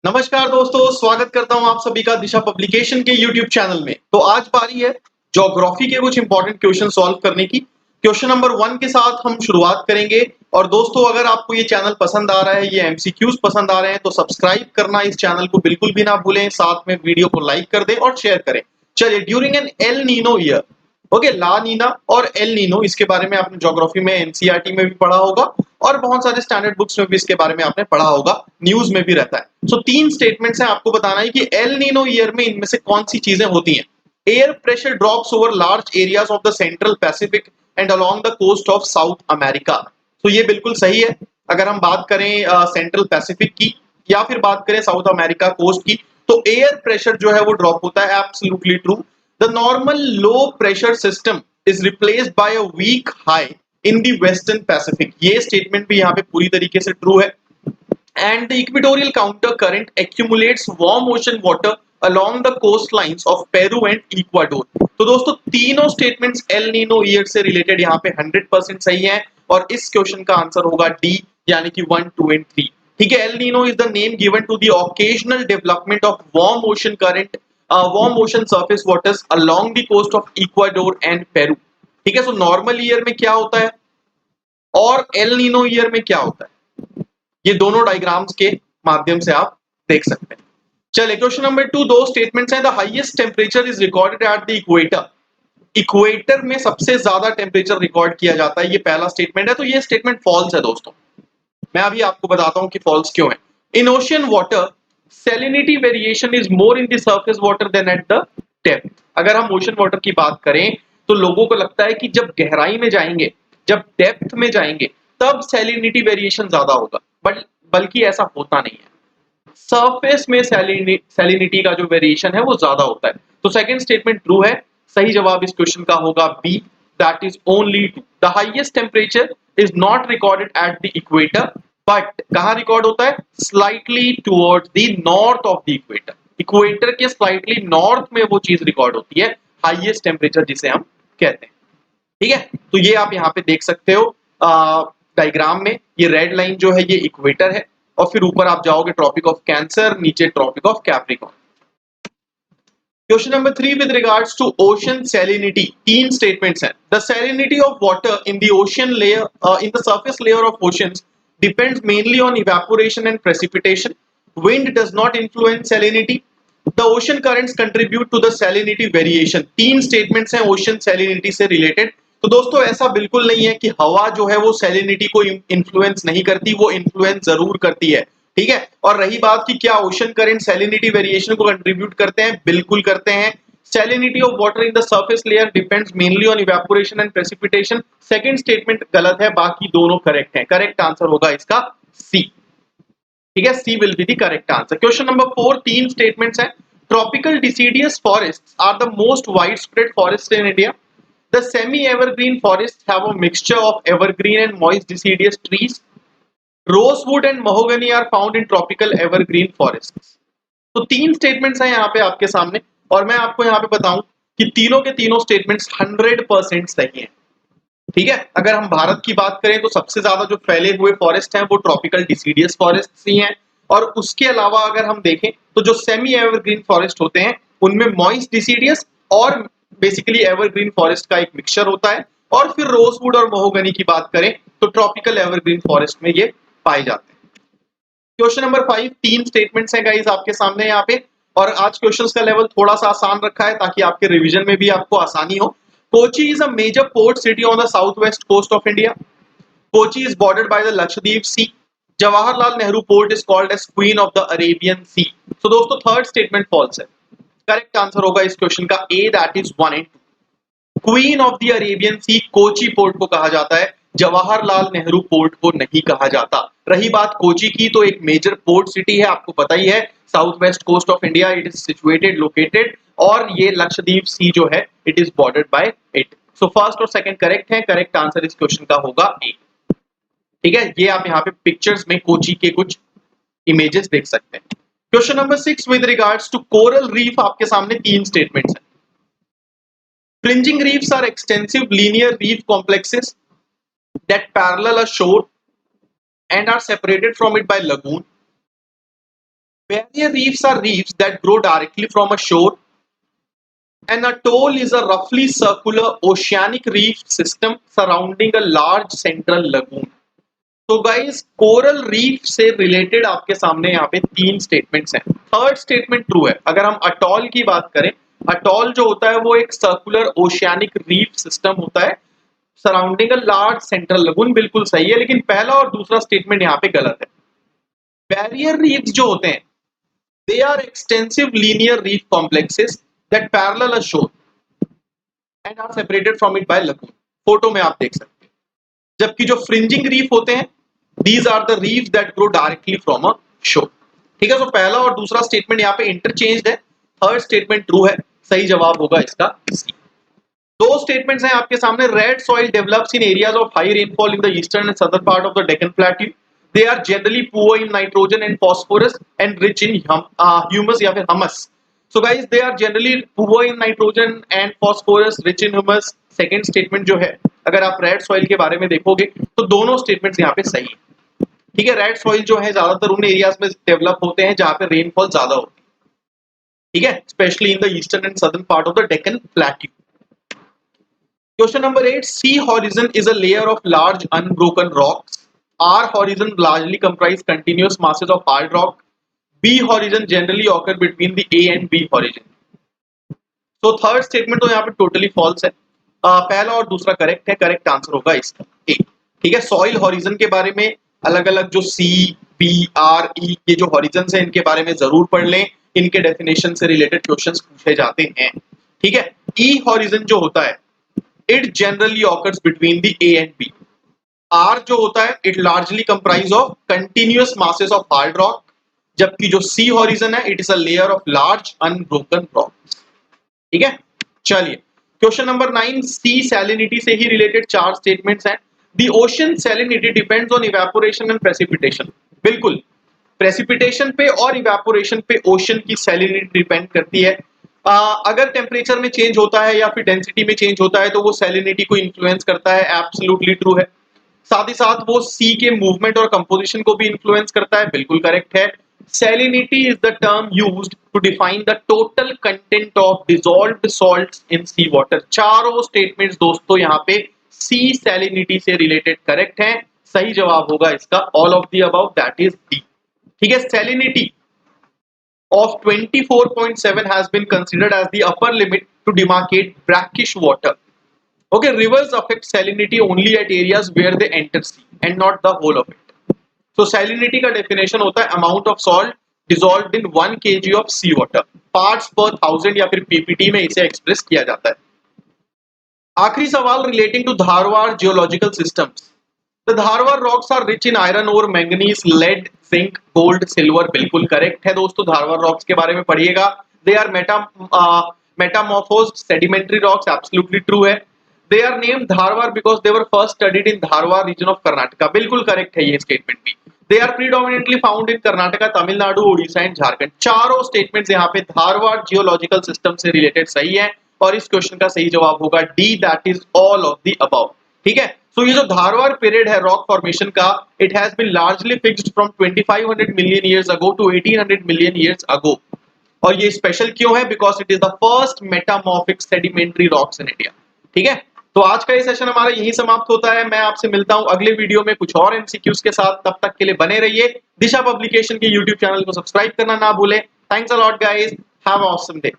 नमस्कार दोस्तों, स्वागत करता हूं आप सभी का दिशा पब्लिकेशन के यूट्यूब चैनल में। तो आज बारी है ज्योग्राफी के कुछ इंपॉर्टेंट क्वेश्चन सॉल्व करने की। क्वेश्चन नंबर 1 के साथ हम शुरुआत करेंगे। और दोस्तों, अगर आपको ये चैनल पसंद आ रहा है, ये एमसीक्यूज पसंद आ रहे हैं, तो सब्सक्राइब करना इस चैनल को बिल्कुल भी ना भूलें। साथ में वीडियो को लाइक कर दें और शेयर करें। चलिए, during an El Nino year, okay, La Nina और एल नीनो, इसके बारे में आपने ज्योग्राफी में एनसीईआरटी में भी पढ़ा होगा और बहुत सारे स्टैंडर्ड बुक्स में भी इसके बारे में आपने पढ़ा होगा, न्यूज में भी रहता है। सो तीन स्टेटमेंट्स हैं, आपको बताना है कि एल नीनो ईयर में इनमें से कौन सी चीजें होती हैं। Air pressure drops over large areas of the central Pacific and along the coast of South America. तो ये बिल्कुल सही है। अगर हम बात करें सेंट्रल पैसिफिक की या फिर बात करें साउथ अमेरिका कोस्ट की, तो एयर प्रेशर जो है वो ड्रॉप होता है। Absolutely true. The normal low pressure system is replaced by a weak high in the western Pacific. ये स्टेटमेंट भी यहाँ पे पूरी तरीके से ट्रू है। And the equatorial counter current accumulates warm ocean water along the coastlines of Peru and Ecuador। तो दोस्तों, तीनों स्टेटमेंट्स एल नीनो ईयर से रिलेटेड यहाँ पे 100% सही हैं और इस क्वेश्चन का आंसर होगा डी, यानी कि 1, 2 एंड 3। ठीक है, El Nino is the name given to the occasional development of warm ocean current, warm ocean surface waters along the coast of Ecuador and Peru. ठीक है, सो नॉर्मल ईयर में क्या होता है और एल नीनो ईयर में क्या होता है, ये दोनों डायग्राम्स के माध्यम से आप देख सकते हैं। चलिए, क्वेश्चन नंबर 2, दो स्टेटमेंट्स हैं। The highest temperature is recorded at the equator. Equator में सबसे ज्यादा टेम्परेचर रिकॉर्ड किया जाता है, ये पहला स्टेटमेंट है। तो ये स्टेटमेंट फॉल्स है दोस्तों। मैं अभी आपको बताता हूं कि फॉल्स क्यों है। In ocean water salinity variation is more in the surface water than at the depth. अगर हम ओशन वाटर की बात करें तो लोगों को लगता है कि जब गहराई में जाएंगे, जब डेप्थ में जाएंगे, तब सैलिनिटी वेरिएशन ज्यादा होगा, बट बल्कि ऐसा होता नहीं है। सरफेस में सैलिनिटी का जो वेरिएशन है वो ज्यादा होता है। तो सेकंड स्टेटमेंट ट्रू है। सही जवाब इस क्वेश्चन का होगा b, that is only two. The highest temperature is not recorded at the equator, but कहां रिकॉर्ड होता है? Slightly towards the north of the equator. Equator के स्लाइटली नॉर्थ में वो चीज रिकॉर्ड होती है, हाईएस्ट टेम्परेचर जिसे हम कहते हैं। ठीक है, तो ये आप यहाँ पे देख सकते हो डायग्राम में। ये रेड लाइन जो है ये इक्वेटर है और फिर ऊपर आप जाओगे ट्रॉपिक ऑफ कैंसर, नीचे tropic of Capricorn. Question number 3 with regards to ocean salinity, तीन स्टेटमेंट्स हैं। The salinity of water in the ocean layer, in the surface layer of oceans depends mainly on evaporation and precipitation. Wind does not influence salinity. The ocean currents contribute to the salinity variation. तीन statements हैं ocean salinity से related. तो दोस्तों, ऐसा बिल्कुल नहीं है कि हवा जो है वो सैलिनिटी को इन्फ्लुएंस नहीं करती, वो इन्फ्लुएंस जरूर करती है। ठीक है, और रही बात कि क्या ओशन करंट सैलिनिटी वेरिएशन को कंट्रीब्यूट करते हैं, बिल्कुल करते हैं। Salinity of water in the surface layer depends mainly on evaporation and precipitation. Second statement गलत है, बाकी दोनों करेक्ट हैं। करेक्ट आंसर होगा इसका सी। ठीक है, C will be the correct answer. Question number 4, तीन स्टेटमेंट्स हैं। Tropical deciduous forests are the most widespread forest in India. The semi evergreen forest have a mixture of evergreen and moist deciduous trees. Rosewood and mahogany are found in tropical evergreen forests. तो तीन statements हैं यहाँ पे आपके सामने और मैं आपको यहाँ पे बताऊं कि तीनों के तीनों स्टेटमेंट्स 100% सही हैं। ठीक है, अगर हम भारत की बात करें तो सबसे ज्यादा जो फैले हुए फॉरेस्ट हैं वो ट्रॉपिकल डिसीडियस फॉरेस्ट ही हैं। और उसके अलावा अगर हम देखें तो जो सेमी एवरग्रीन फॉरेस्ट होते हैं उनमें मॉइस्ट डिसीडियस और बेसिकली एवरग्रीन फॉरेस्ट का एक मिक्सचर होता है। और फिर रोजवुड और महोगनी की बात करें तो ट्रॉपिकल एवरग्रीन फॉरेस्ट में ये पाए जाते हैं। क्वेश्चन नंबर 5, तीन स्टेटमेंट्स हैं गाइस आपके सामने यहाँ पे। और आज क्वेश्चंस का लेवल थोड़ा सा आसान रखा है ताकि आपके रिवीजन में भी आपको आसानी हो। Kochi is a major port city on the south west coast of India. Kochi is bordered by the Lakshadweep Sea. Jawaharlal Nehru port is called as queen of the Arabian Sea. तो दोस्तों, थर्ड स्टेटमेंट फॉल्स है। करेक्ट आंसर होगा इस question का A, that is 1 and 2। Queen of the Arabian Sea Kochi port को कहा जाता है, जवाहरलाल नेहरू पोर्ट को नहीं कहा जाता। रही बात कोची की, तो एक मेजर पोर्ट सिटी है, आपको पता ही है, south west coast of India it is situated located. और ये लक्षद्वीप सी जो है it is bordered by it. So first और सेकंड करेक्ट है। करेक्ट आंसर इस क्वेश्चन का होगा ए। ठीक है, ये आप यहाँ पे पिक्चर्स में कोची के कुछ इमेजेस देख सकते हैं। Question number 6 with regards to coral reef, आपके सामने तीन स्टेटमेंट्स हैं। Fringing reefs are extensive linear reef complexes that parallel a shore and are separated from it by lagoon. Barrier reefs are reefs that grow directly from a shore. An atoll is a roughly circular oceanic reef system surrounding a large central lagoon. तो guys coral reef से related आपके सामने यहाँ पे 3 statements हैं। Third statement true है। अगर हम अटॉल की बात करें, अटॉल जो होता है वो एक सर्कुलर ओशियानिक रीफ सिस्टम होता है surrounding a large central lagoon, बिल्कुल सही है, लेकिन पहला और दूसरा स्टेटमेंट यहाँ पे गलत है। बैरियर रीफ्स जो होते हैं they are extensive linear reef complexes that parallel a shore and are separated from it by lagoon. Photo में आप देख सकते हैं। जबकि जो फ्रिंजिंग रीफ होते हैं these are the reefs that grow directly from a shore। ठीक है, तो पहला और दूसरा स्टेटमेंट यहाँ पे इंटरचेंज्ड है, थर्ड स्टेटमेंट ट्रू है, सही जवाब होगा इसका सी। दो स्टेटमेंट्स हैं आपके सामने। Red soil develops in areas of high rainfall in the eastern and southern part of the Deccan plateau. They are generally poor in nitrogen and phosphorus and rich in humus या फिर humus. So guys, they are generally poor in nitrogen and phosphorus, rich in humus। Second statement जो है, अगर आप red soil के बारे में देखोगे तो दोनों स्टेटमेंट्स यहाँ पे सही है। ठीक है, रेड सॉइल जो है ज्यादातर उन एरियाज में डेवलप होते हैं जहां पे रेनफॉल ज्यादा होती है। ठीक है, specially in the eastern and southern part of the Deccan plateau. Question number 8, C horizon is a layer of large unbroken rocks. R horizon largely comprise continuous masses of hard rock। B horizon generally occur between the A and B horizon। तो third statement तो यहाँ पे totally false है। पहला और दूसरा correct है, correct answer होगा इसका ए। ठीक है, सॉइल हॉरिजन के बारे में अलग अलग जो सी बी आर ई के जो हॉरिजन है इनके बारे में जरूर पढ़ लें, इनके डेफिनेशन से रिलेटेड क्वेश्चंस पूछे जाते हैं। ठीक है, ई हॉरिजन जो होता है it generally occurs between the a and b. R जो होता है it largely comprise of continuous masses of hard rock, जबकि जो सी हॉरिजन है it is a layer of large unbroken rocks. ठीक है, चलिए क्वेश्चन नंबर 9, सी सैलिनिटी से ही रिलेटेड 4 स्टेटमेंट्स हैं। The ocean salinity depends on evaporation and precipitation. बिल्कुल, प्रेसिपिटेशन पे और इवेपोरेशन पे ओशन की सैलिनिटी डिपेंड करती है। अगर टेम्परेचर में चेंज होता है या फिर डेंसिटी में चेंज होता है तो वो सैलिनिटी को इन्फ्लुएंस करता है, एब्सोल्युटली ट्रू है। साथ ही साथ वो सी के मूवमेंट और कंपोजिशन को भी इन्फ्लुएंस करता है, बिल्कुल करेक्ट है। Salinity is the term used to define the total content of dissolved salts in sea water। चारों स्टेटमेंट्स दोस्तों यहाँ पे सी सैलिनिटी से रिलेटेड करेक्ट हैं, सही जवाब होगा इसका all of the above, that is D. ठीक है, salinity of 24.7 has been considered as the upper limit to demarcate brackish water। Okay, rivers affect salinity only at areas where they enter sea and not the whole of it। तो सैलिनिटी का definition होता है amount of salt dissolved in 1 kg of sea water, parts per 1000 या फिर PPT में इसे express किया जाता है। आखिरी सवाल relating to Dharwad geological systems. The Dharwad rocks are rich in iron ore, manganese, lead, zinc, gold, silver. बिल्कुल करेक्ट है दोस्तों, धारवाड़ रॉक्स के बारे में पढ़िएगा। They are metamorphosed sedimentary rocks, absolutely true है। They are named Dharwad because they were first studied in Dharwad region of Karnataka. बिल्कुल correct है ये स्टेटमेंट भी। They are predominantly found in Karnataka, Tamil Nadu, Orissa and Jharkhand. चारों स्टेटमेंट्स यहाँ पे धारवाड़ जियोलॉजिकल सिस्टम से रिलेटेड सही है और इस क्वेश्चन का सही जवाब होगा d, that is all of the above. ठीक है, सो ये जो धारवाड़ पीरियड है रॉक फॉर्मेशन का, it has been largely fixed from 2500 million years ago to 1800 million years ago. और ये स्पेशल क्यों है? Because it is the first metamorphic sedimentary rocks in India. ठीक है, तो आज का ये सेशन हमारा यही समाप्त होता है। मैं आपसे मिलता हूं अगले वीडियो में कुछ और एमसीक्यूज के साथ। तब तक के लिए बने रहिए। दिशा पब्लिकेशन के यूट्यूब चैनल को सब्सक्राइब करना ना भूलें। Thanks a lot guys, have a awesome day.